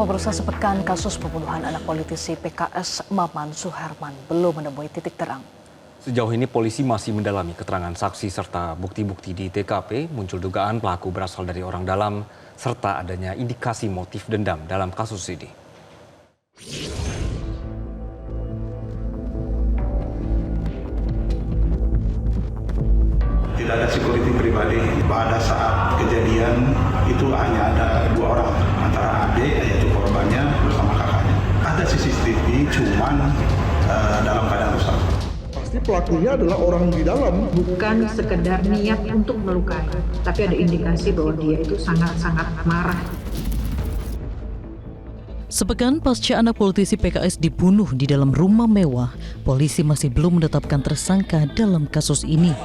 Pemirsa, sepekan kasus pembunuhan anak politisi PKS Maman Suherman belum menemui titik terang. Sejauh ini polisi masih mendalami keterangan saksi serta bukti-bukti di TKP. Muncul dugaan pelaku berasal dari orang dalam serta adanya indikasi motif dendam dalam kasus ini. Tidak ada security pribadi. Pada saat kejadian itu hanya ada dua orang, antara adik yaitu korbannya bersama kakaknya. Ada CCTV, cuman dalam keadaan rusak. Pasti pelakunya adalah orang di dalam. Bukan sekedar niat untuk melukai, tapi ada indikasi bahwa dia itu sangat-sangat marah. Sepekan pasca anak politisi PKS dibunuh di dalam rumah mewah, polisi masih belum menetapkan tersangka dalam kasus ini.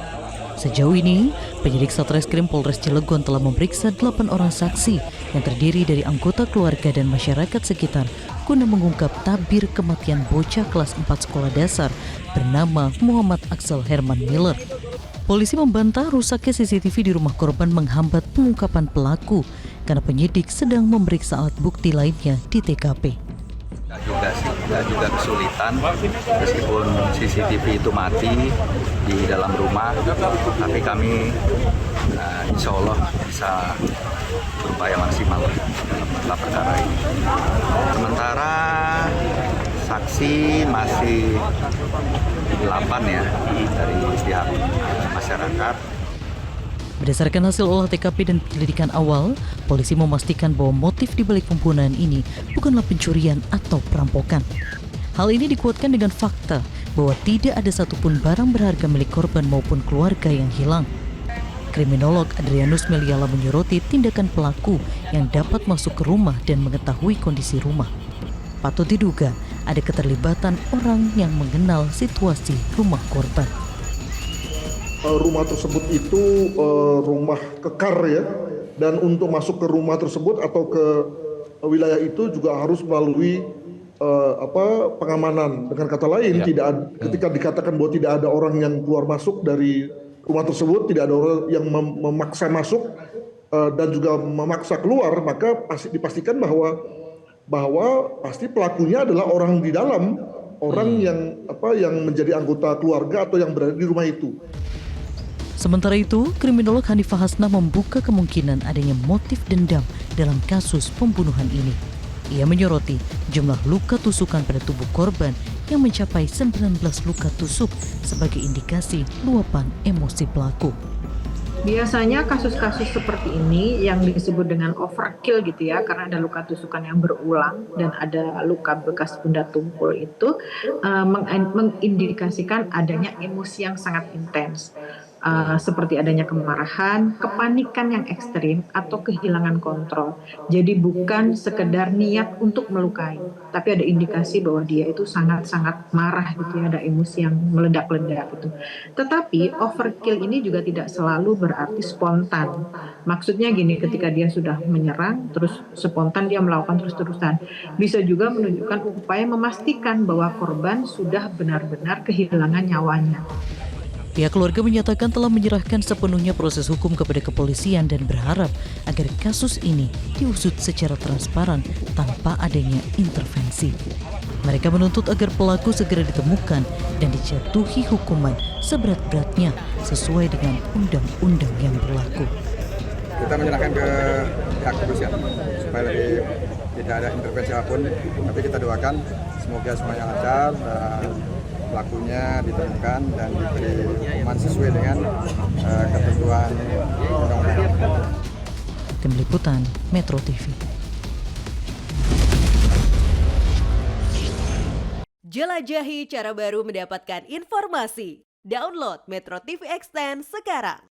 Sejauh ini, penyidik Satreskrim Polres Cilegon telah memeriksa 8 orang saksi yang terdiri dari anggota keluarga dan masyarakat sekitar guna mengungkap tabir kematian bocah kelas 4 sekolah dasar bernama Muhammad Axel Herman Miller. Polisi membantah rusaknya CCTV di rumah korban menghambat pengungkapan pelaku karena penyidik sedang memeriksa alat bukti lainnya di TKP. Nggak juga kesulitan, meskipun CCTV itu mati di dalam rumah, tapi kami insya Allah bisa berupaya maksimal dalam perkara ini. Sementara saksi masih 8 ya dari pihak masyarakat. Berdasarkan hasil olah TKP dan penyelidikan awal, polisi memastikan bahwa motif di balik pembunuhan ini bukanlah pencurian atau perampokan. Hal ini dikuatkan dengan fakta bahwa tidak ada satupun barang berharga milik korban maupun keluarga yang hilang. Kriminolog Adrianus Meliala menyoroti tindakan pelaku yang dapat masuk ke rumah dan mengetahui kondisi rumah. Patut diduga ada keterlibatan orang yang mengenal situasi rumah korban. Rumah tersebut itu rumah kekar ya, dan untuk masuk ke rumah tersebut atau ke wilayah itu juga harus melalui pengamanan. Dengan kata lain, ketika dikatakan bahwa tidak ada orang yang keluar masuk dari rumah tersebut, tidak ada orang yang memaksa masuk dan juga memaksa keluar, maka pasti dipastikan bahwa pasti pelakunya adalah orang di dalam, orang yang menjadi anggota keluarga atau yang berada di rumah itu. Sementara itu, kriminolog Hanifah Hasnah membuka kemungkinan adanya motif dendam dalam kasus pembunuhan ini. Ia menyoroti jumlah luka tusukan pada tubuh korban yang mencapai 19 luka tusuk sebagai indikasi luapan emosi pelaku. Biasanya kasus-kasus seperti ini yang disebut dengan overkill gitu ya, karena ada luka tusukan yang berulang dan ada luka bekas benda tumpul itu mengindikasikan adanya emosi yang sangat intens. Seperti adanya kemarahan, kepanikan yang ekstrim, atau kehilangan kontrol. Jadi bukan sekedar niat untuk melukai, tapi ada indikasi bahwa dia itu sangat-sangat marah gitu ya, ada emosi yang meledak-ledak gitu. Tetapi overkill ini juga tidak selalu berarti spontan. Maksudnya gini, ketika dia sudah menyerang, terus spontan dia melakukan terus-terusan. Bisa juga menunjukkan upaya memastikan bahwa korban sudah benar-benar kehilangan nyawanya. Pihak keluarga menyatakan telah menyerahkan sepenuhnya proses hukum kepada kepolisian dan berharap agar kasus ini diusut secara transparan tanpa adanya intervensi. Mereka menuntut agar pelaku segera ditemukan dan dijatuhi hukuman seberat-beratnya sesuai dengan undang-undang yang berlaku. Kita menyerahkan ke pihak kepolisian supaya lebih tidak ada intervensi apapun, tapi kita doakan semoga semuanya lancar dan pelakunya ditemukan dan diberi hukuman sesuai dengan ketentuan undang-undang. Tim Liputan Metro TV. Jelajahi cara baru mendapatkan informasi. Download Metro TV Extend sekarang.